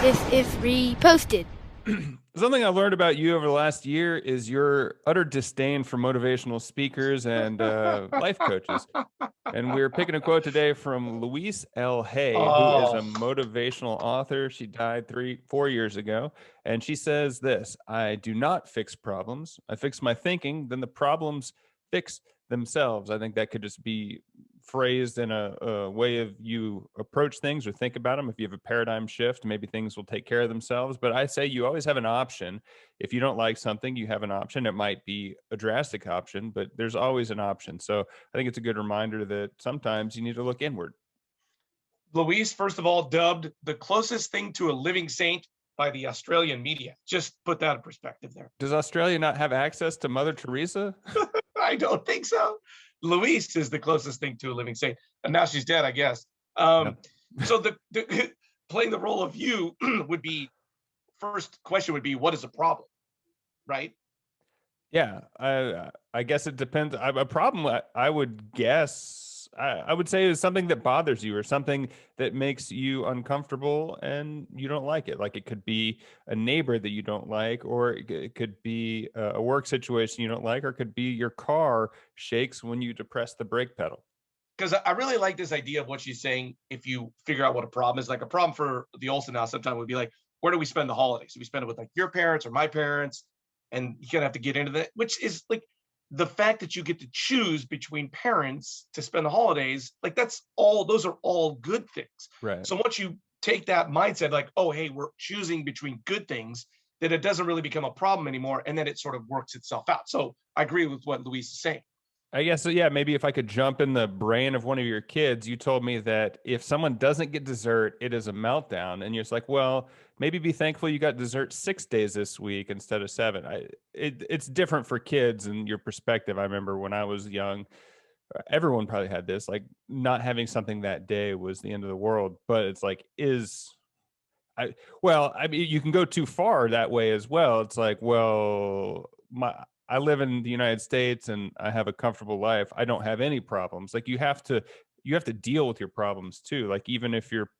This is reposted. Something I learned about you over the last year is your utter disdain for motivational speakers and life coaches. And we're picking a quote today from Louise L. who is a Oh, motivational author. She died 4 years ago. And she says this: I do not fix problems. I fix my thinking, then the problems fix themselves. I think that could just be phrased in a way of you approach things or think about them. If you have a paradigm shift, maybe things will take care of themselves. But I say you always have an option. If you don't like something, you have an option. It might be a drastic option, but there's always an option. So I think it's a good reminder that sometimes you need to look inward. Louise, first of all, dubbed the closest thing to a living saint by the Australian media. Just put that in perspective there. Does Australia not have access to Mother Teresa? I don't think so. Louise is the closest thing to a living saint, and now she's dead, I guess. So the playing the role of you would be, first question would be, what is a problem, right? Yeah, I guess it depends. A problem I would guess I would say is something that bothers you or something that makes you uncomfortable and you don't like it. Like it could be a neighbor that you don't like, or it could be a work situation you don't like, or it could be your car shakes when you depress the brake pedal. Because I really like this idea of what she's saying. If you figure out what a problem is, like a problem for the Olsen house, sometimes would be like, where do we spend the holidays? Do we spend it with like your parents or my parents? And you're gonna have to get into that, which is like the fact that you get to choose between parents to spend the holidays, like those are all good things. Right. So once you take that mindset, like, oh, hey, we're choosing between good things, then it doesn't really become a problem anymore. And then it sort of works itself out. So I agree with what Louise is saying. I guess, yeah, maybe if I could jump in the brain of one of your kids, you told me that if someone doesn't get dessert, it is a meltdown. And you're just like, well, maybe be thankful you got dessert 6 days this week instead of seven. It's different for kids and your perspective. I remember when I was young, everyone probably had this, like not having something that day was the end of the world. But it's like, I mean, you can go too far that way as well. It's like, well, I live in the United States and I have a comfortable life. I don't have any problems. Like you have to deal with your problems too. Like even if you're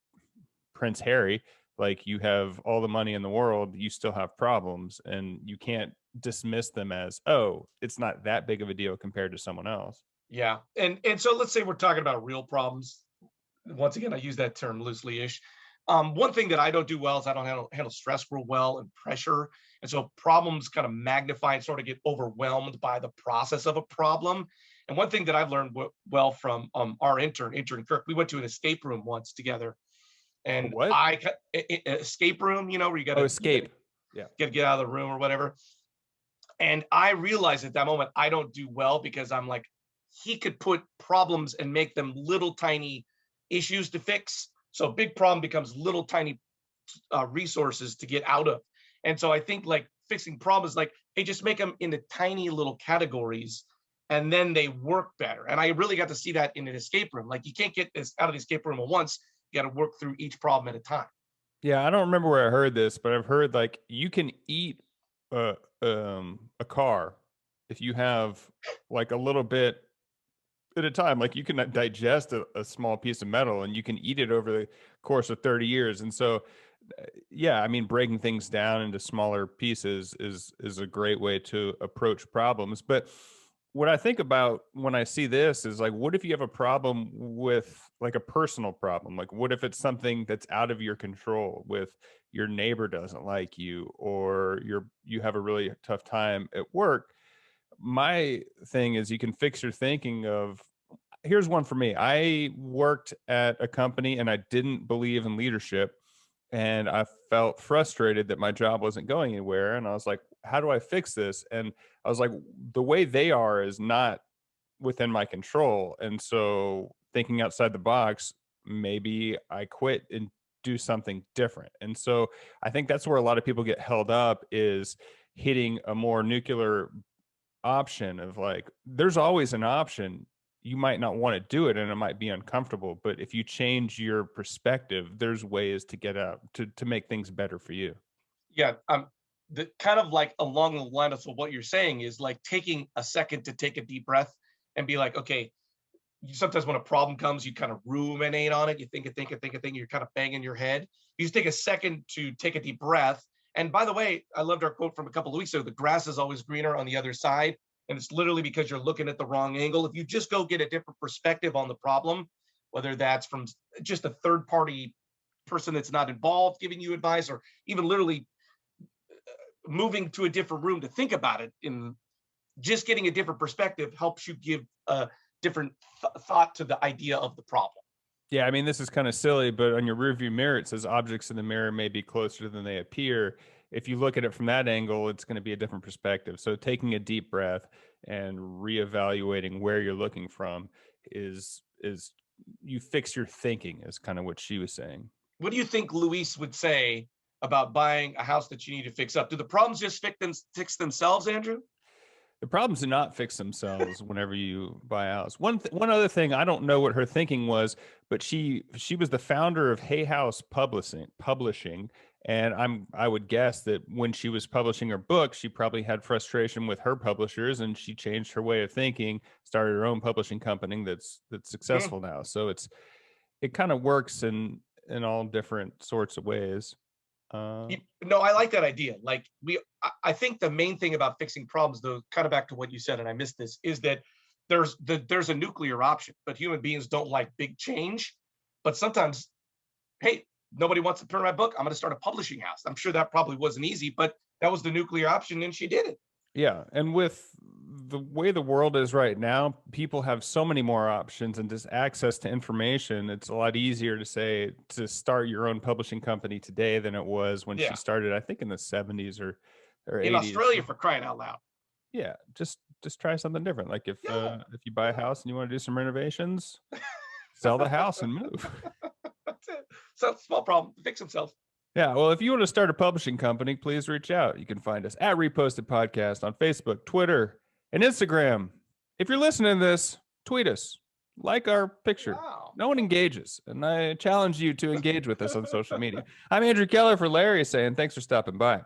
Prince Harry, like you have all the money in the world, you still have problems and you can't dismiss them as, oh, it's not that big of a deal compared to someone else. Yeah. And so let's say we're talking about real problems. Once again, I use that term loosely ish. One thing that I don't do well is I don't handle stress real well and pressure. And so problems kind of magnify and sort of get overwhelmed by the process of a problem. And one thing that I've learned well from our intern Kirk, we went to an escape room once together. And What? escape room, where you got Oh, to escape. Yeah. get out of the room or whatever. And I realized at that moment I don't do well because I'm like, he could put problems and make them little tiny issues to fix. So big problem becomes little tiny resources to get out of. And so I think like fixing problems, like, hey, just make them into tiny little categories and then they work better. And I really got to see that in an escape room. Like you can't get this out of the escape room at once. You got to work through each problem at a time. Yeah, I don't remember where I heard this, but I've heard like you can eat a car if you have like a little bit at a time. Like you can digest a small piece of metal and you can eat it over the course of 30 years. And so yeah, I mean breaking things down into smaller pieces is a great way to approach problems. But what I think about when I see this is like, what if you have a problem with like a personal problem? Like, what if it's something that's out of your control with your neighbor doesn't like you or you have a really tough time at work? My thing is you can fix your thinking of, here's one for me. I worked at a company and I didn't believe in leadership and I felt frustrated that my job wasn't going anywhere. And I was like, how do I fix this? And I was like, the way they are is not within my control. And so thinking outside the box, maybe I quit and do something different. And so I think that's where a lot of people get held up is hitting a more nuclear option of like, there's always an option. You might not want to do it and it might be uncomfortable, but if you change your perspective, there's ways to get out to make things better for you. Yeah. The kind of like along the line of what you're saying is like taking a second to take a deep breath and be like, okay, sometimes when a problem comes, you kind of ruminate on it. You think, you're kind of banging your head. You just take a second to take a deep breath. And by the way, I loved our quote from a couple of weeks ago, the grass is always greener on the other side. And it's literally because you're looking at the wrong angle. If you just go get a different perspective on the problem, whether that's from just a third party person that's not involved giving you advice, or even literally moving to a different room to think about it, in just getting a different perspective helps you give a different thought to the idea of the problem. Yeah, I mean, this is kind of silly, but on your rearview mirror, it says objects in the mirror may be closer than they appear. If you look at it from that angle, it's going to be a different perspective. So taking a deep breath and reevaluating where you're looking from is you fix your thinking, is kind of what she was saying. What do you think Louise would say about buying a house that you need to fix up? Do the problems just fix themselves, Andrew? The problems do not fix themselves whenever you buy a house. One other thing, I don't know what her thinking was, but she was the founder of Hay House Publishing, and I would guess that when she was publishing her book, she probably had frustration with her publishers, and she changed her way of thinking, started her own publishing company that's successful now. So it kind of works in all different sorts of ways. No, I like that idea. Like I think the main thing about fixing problems, though, kind of back to what you said, and I missed this, is that there's a nuclear option, but human beings don't like big change. But sometimes, hey, nobody wants to print my book. I'm going to start a publishing house. I'm sure that probably wasn't easy, but that was the nuclear option, and she did it. Yeah, and with the way the world is right now, people have so many more options and just access to information. It's a lot easier to start your own publishing company today than it was when she started, I think, in the 70s or 80s. In Australia, for crying out loud. Yeah, just try something different. Like if you buy a house and you want to do some renovations, sell the house and move. That's it. So small problem, fix himself. Yeah, well, if you want to start a publishing company, please reach out. You can find us at Reposted Podcast on Facebook, Twitter, and Instagram. If you're listening to this, tweet us, like our picture. Wow. No one engages, and I challenge you to engage with us on social media. I'm Andrew Keller for Larry saying thanks for stopping by.